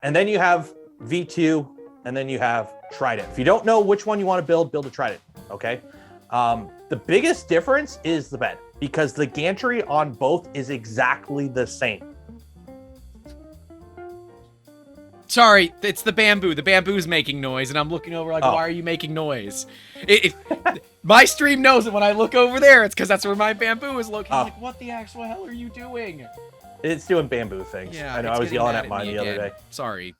And then you have V2, and then you have Trident. If you don't know which one you want to build a Trident, okay? The biggest difference is the bed, because the gantry on both is exactly the same. Sorry, it's the bamboo. The bamboo's making noise, and I'm looking over like, why are you making noise? My stream knows it when I look over there. It's because that's where my bamboo is located. Like, what the actual hell are you doing? It's doing bamboo things. Yeah, I know, I was yelling at mine the other day. Sorry.